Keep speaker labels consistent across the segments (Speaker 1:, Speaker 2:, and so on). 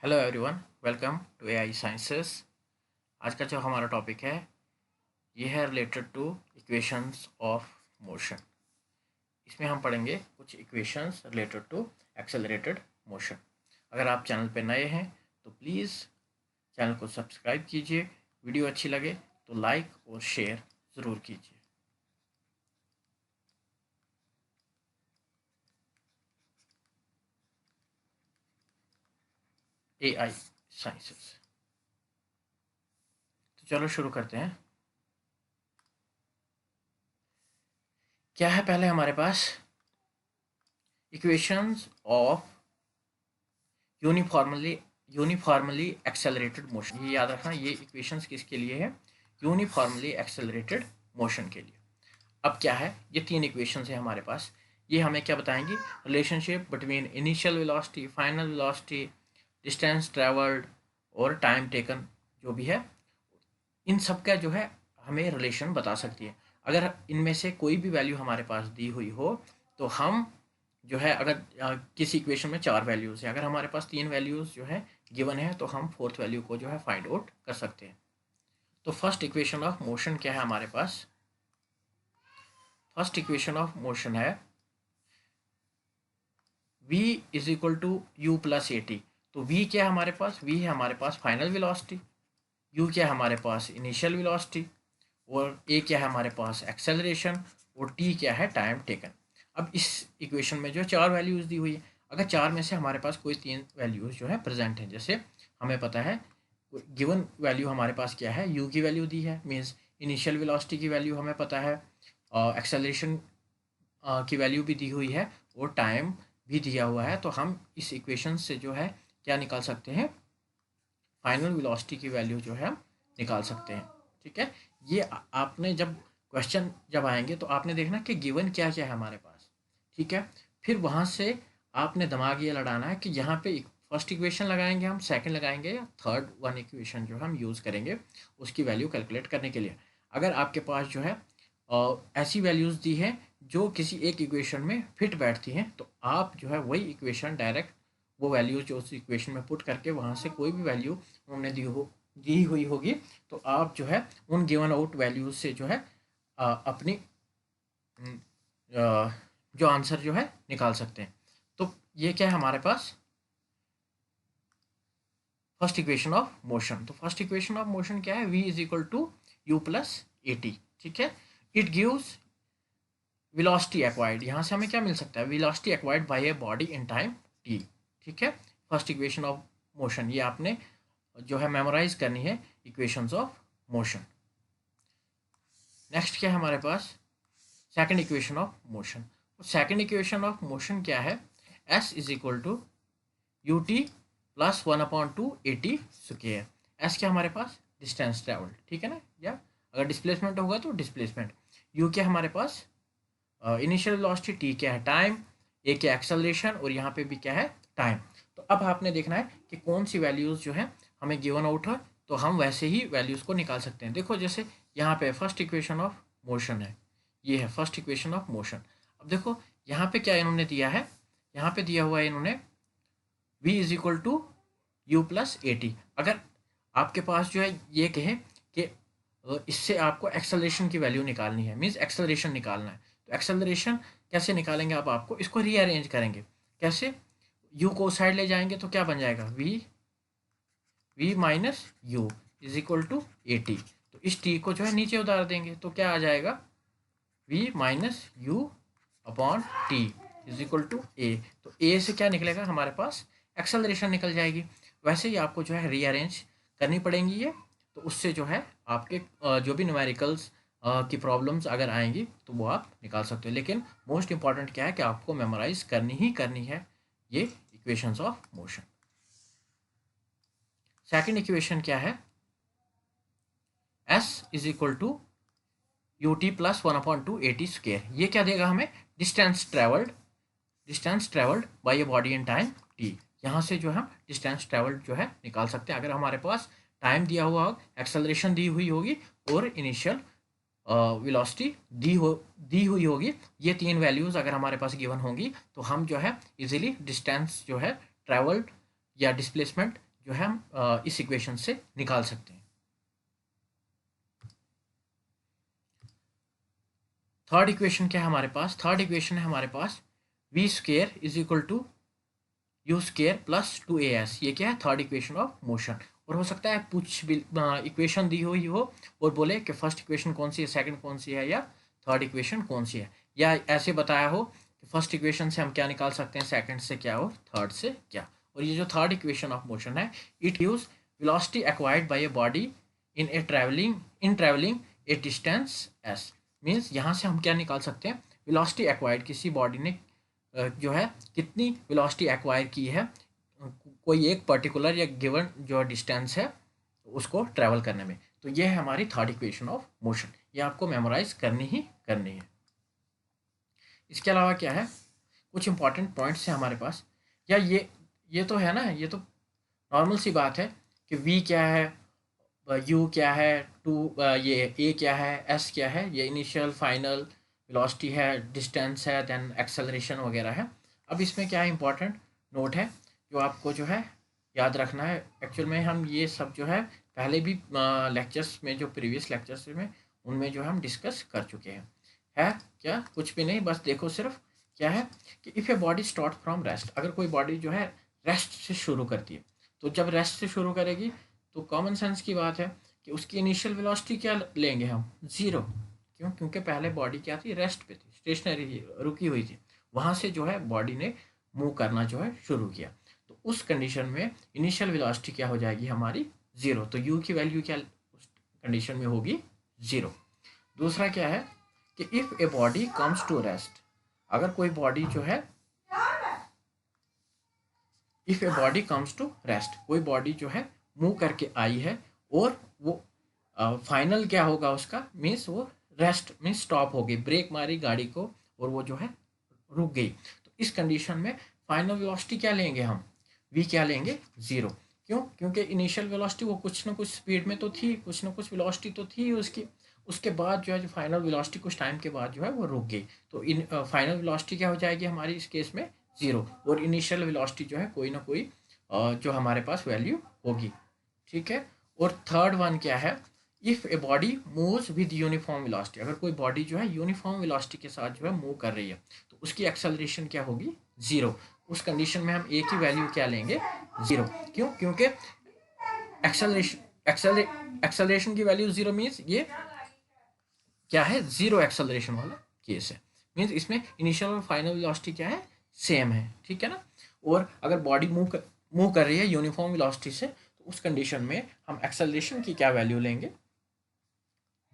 Speaker 1: Hello everyone, welcome to AI sciences. आज का जो हमारा टॉपिक है ये है related to equations of motion. इसमें हम पढ़ेंगे कुछ equations related to accelerated motion. अगर आप चैनल पर नए हैं तो प्लीज़ चैनल को सब्सक्राइब कीजिए। वीडियो अच्छी लगे तो लाइक और शेयर ज़रूर कीजिए। एआई साइंसेस, तो चलो शुरू करते हैं। क्या है पहले हमारे पास equations of uniformly uniformly accelerated motion. ये याद रखना, ये इक्वेशंस किसके लिए है? यूनिफॉर्मली एक्सेलरेटेड मोशन के लिए। अब क्या है, ये तीन इक्वेशंस है हमारे पास। ये हमें क्या बताएंगी? Relationship between initial velocity, final velocity, distance travelled और टाइम टेकन जो भी है, इन सब का जो है हमें रिलेशन बता सकती है। अगर इनमें से कोई भी वैल्यू हमारे पास दी हुई हो तो हम जो है, अगर किसी इक्वेशन में चार वैल्यूज़ है, अगर हमारे पास तीन वैल्यूज़ जो है गिवन है तो हम फोर्थ वैल्यू को जो है फाइंड आउट कर सकते हैं। तो फर्स्ट इक्वेशन ऑफ मोशन क्या है हमारे पास? फर्स्ट इक्वेशन ऑफ मोशन है v is equal to u plus a t. तो v क्या है हमारे पास? v है हमारे पास फाइनल वेलोसिटी, u क्या है हमारे पास? इनिशियल वेलोसिटी, और a क्या है हमारे पास? एक्सेलरेशन, और t क्या है? Time taken. अब इस इक्वेशन में जो चार वैल्यूज़ दी हुई है, अगर चार में से हमारे पास कोई तीन वैल्यूज़ जो है प्रेजेंट हैं, जैसे हमें पता है गिवन वैल्यू हमारे पास क्या है, u की वैल्यू दी है, मीन्स इनिशियल वेलोसिटी की वैल्यू हमें पता है, एक्सेलरेशन की वैल्यू भी दी हुई है, और टाइम भी दिया हुआ है। तो हम इस इक्वेशन से जो है क्या निकाल सकते हैं? फाइनल वेलोसिटी की वैल्यू जो है हम निकाल सकते हैं। ठीक है, ये आपने जब क्वेश्चन जब आएंगे तो आपने देखना कि गिवन क्या क्या है हमारे पास। ठीक है, फिर वहाँ से आपने दिमाग ये लड़ाना है कि यहाँ पे फर्स्ट इक्वेशन लगाएंगे हम, सेकंड लगाएंगे, या थर्ड वन इक्वेशन जो हम यूज़ करेंगे उसकी वैल्यू कैलकुलेट करने के लिए। अगर आपके पास जो है ऐसी वैल्यूज़ दी है जो किसी एक इक्वेशन में फिट बैठती हैं, तो आप जो है वही इक्वेशन डायरेक्ट वो वैल्यू जो उस इक्वेशन में पुट करके वहाँ से कोई भी वैल्यू उन्होंने दी हुई होगी, तो आप जो है उन गिवन आउट वैल्यूज से जो है अपनी जो आंसर जो है निकाल सकते हैं। तो ये क्या है हमारे पास? First equation of motion. तो फर्स्ट इक्वेशन ऑफ मोशन क्या है? v is equal to u plus a t. ठीक है, इट गिव्स वेलोसिटी एक्वायर्ड। यहाँ से हमें क्या मिल सकता है? Velocity acquired by a body in time T. ठीक है, फर्स्ट इक्वेशन ऑफ मोशन ये आपने जो है मेमोराइज करनी है, इक्वेशंस ऑफ मोशन। नेक्स्ट क्या है हमारे पास? Second equation of motion. Second equation of motion क्या है? s is equal to u t plus one upon two a t square. S क्या हमारे पास? Distance travelled. ठीक है ना, या अगर डिस्प्लेसमेंट होगा तो डिस्प्लेसमेंट। यू क्या हमारे पास? इनिशियल वेलोसिटी, टी क्या है? टाइम, ए क्या एक्सेलरेशन, और यहाँ पे भी क्या है? टाइम। तो अब आपने देखना है कि कौन सी वैल्यूज़ जो है हमें गिवन आउट है, तो हम वैसे ही वैल्यूज़ को निकाल सकते हैं। देखो जैसे यहाँ पे फर्स्ट इक्वेशन ऑफ मोशन है, ये है फर्स्ट इक्वेशन ऑफ मोशन। अब देखो यहाँ पे क्या इन्होंने दिया है, यहाँ पे दिया हुआ है इन्होंने v is equal to u plus a t. अगर आपके पास जो है ये कहे कि इससे आपको एक्सेलरेशन की वैल्यू निकालनी है, मीन्स एक्सेलरेशन निकालना है, तो एक्सेलरेशन कैसे निकालेंगे? आप आपको इसको रीअरेंज करेंगे। कैसे? u को साइड ले जाएंगे तो क्या बन जाएगा? v minus u is equal to a t. तो इस t को जो है नीचे उतार देंगे तो क्या आ जाएगा? v minus u upon t is equal to a. तो ए से क्या निकलेगा हमारे पास? एक्सेलरेशन निकल जाएगी। वैसे ही आपको जो है रीअरेंज करनी पड़ेंगी ये, तो उससे जो है आपके जो भी न्यूमेरिकल्स की प्रॉब्लम्स अगर आएंगी तो वो आप निकाल सकते हो। लेकिन मोस्ट इंपॉर्टेंट क्या है कि आपको मेमोराइज करनी ही करनी है ये equations of motion. Second equation क्या है? s is equal to u t plus one upon two a t square. ये क्या देगा हमें? Distance travelled by a body in time t. यहाँ से जो हम डिस्टेंस ट्रेवल्ड जो है निकाल सकते हैं, अगर हमारे पास टाइम दिया हुआ हो, एक्सेलरेशन दी हुई होगी, और इनिशियल वेलोसिटी दी हुई होगी। ये तीन वैल्यूज़ अगर हमारे पास गिवन होंगी तो हम जो है इजीली डिस्टेंस जो है ट्रेवल्ड या डिस्प्लेसमेंट जो है हम इस इक्वेशन से निकाल सकते हैं। थर्ड इक्वेशन क्या है हमारे पास? थर्ड इक्वेशन है हमारे पास v square is equal to u square plus 2as। ये क्या है? Third equation of motion. और हो सकता है कुछ भी इक्वेशन दी हुई हो और बोले कि फर्स्ट इक्वेशन कौन सी है, सेकंड कौन सी है, या थर्ड इक्वेशन कौन सी है, या ऐसे बताया हो कि फर्स्ट इक्वेशन से हम क्या निकाल सकते हैं, सेकंड से क्या और थर्ड से क्या। और ये जो थर्ड इक्वेशन ऑफ मोशन है, it use velocity acquired by a body in travelling A distance S. Means यहाँ से हम क्या निकाल सकते हैं? वेलोसिटी एक्वायर्ड, किसी बॉडी ने जो है कितनी वेलोसिटी एक्वायर की है कोई एक पर्टिकुलर या गिवन जो डिस्टेंस है उसको ट्रैवल करने में। तो ये है हमारी थर्ड इक्वेशन ऑफ मोशन। ये आपको मेमोराइज करनी ही करनी है। इसके अलावा क्या है, कुछ इंपॉर्टेंट पॉइंट्स हैं हमारे पास। या ये तो है ना, ये तो नॉर्मल सी बात है कि v क्या है, u क्या है, ये a क्या है, s क्या है, ये इनिशियल फाइनल वेलोसिटी है, डिस्टेंस है, देन एक्सेलरेशन वगैरह है। अब इसमें क्या है, इंपॉर्टेंट नोट है जो आपको जो है याद रखना है। एक्चुअल में हम ये सब जो है पहले भी लेक्चर्स में, जो प्रीवियस लेक्चर्स में, उनमें जो है हम डिस्कस कर चुके हैं। है क्या? कुछ भी नहीं, बस देखो सिर्फ क्या है कि if a body start from rest, अगर कोई बॉडी जो है रेस्ट से शुरू करती है, तो जब रेस्ट से शुरू करेगी तो कॉमन सेंस की बात है कि उसकी इनिशियल वेलोसिटी क्या लेंगे हम? ज़ीरो। क्यों? क्योंकि पहले बॉडी क्या थी? रेस्ट पे थी, स्टेशनरी थी, रुकी हुई थी। वहाँ से जो है बॉडी ने मूव करना जो है शुरू किया, तो उस कंडीशन में इनिशियल वेलोसिटी क्या हो जाएगी हमारी? ज़ीरो। तो यू की वैल्यू क्या उस कंडीशन में होगी? ज़ीरो। दूसरा क्या है कि if a body comes to rest, अगर कोई बॉडी जो है, if a body comes to rest, कोई बॉडी जो है मूव करके आई है और वो फाइनल क्या होगा उसका? मीन्स वो रेस्ट मीन्स स्टॉप हो गई, ब्रेक मारी गाड़ी को और वो जो है रुक गई। तो इस कंडीशन में फाइनल वेलोसिटी क्या लेंगे हम? वी क्या लेंगे? ज़ीरो। क्यों? क्योंकि इनिशियल वेलोसिटी वो कुछ ना कुछ स्पीड में तो थी, कुछ ना कुछ वेलोसिटी तो थी उसकी, उसके बाद जो है जो फाइनल वेलोसिटी कुछ टाइम के बाद जो है वो रुक गई। तो इन फाइनल वेलोसिटी क्या हो जाएगी हमारी इस केस में? ज़ीरो। और इनिशियल वेलोसिटी जो है कोई ना कोई जो हमारे पास वैल्यू होगी। ठीक है। और थर्ड वन क्या है? If a body moves with uniform velocity, अगर कोई बॉडी जो है यूनिफॉर्म वेलोसिटी के साथ जो है मूव कर रही है, तो उसकी एक्सेलरेशन क्या होगी? ज़ीरो। उस कंडीशन में हम ए की वैल्यू क्या लेंगे? ज़ीरो। क्यों? क्योंकि एक्सेलरेशन की वैल्यू ज़ीरो मीन्स ये क्या है? ज़ीरो एक्सेलरेशन वाला केस है। मीन्स इसमें इनिशियल और फाइनल वेलोसिटी क्या है? सेम है। ठीक है ना। और अगर बॉडी मूव कर रही है यूनिफॉर्म वेलोसिटी से, तो उस कंडीशन में हम एक्सेलरेशन की क्या वैल्यू लेंगे?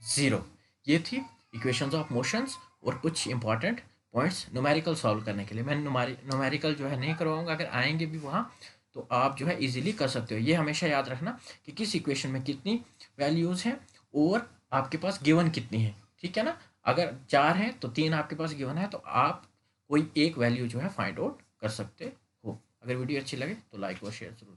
Speaker 1: ज़ीरो। ये थी इक्वेशंस ऑफ मोशंस और कुछ इंपॉर्टेंट पॉइंट्स न्यूमेरिकल सॉल्व करने के लिए। मैं न्यूमेरिकल जो है नहीं करवाऊंगा, अगर आएंगे भी वहाँ तो आप जो है इजीली कर सकते हो। ये हमेशा याद रखना कि किस इक्वेशन में कितनी वैल्यूज़ हैं और आपके पास गिवन कितनी है। ठीक है ना। अगर 4 हैं तो 3 आपके पास गिवन है, तो आप कोई एक वैल्यू जो है फाइंड आउट कर सकते हो। अगर वीडियो अच्छी लगे तो लाइक और शेयर जरूर।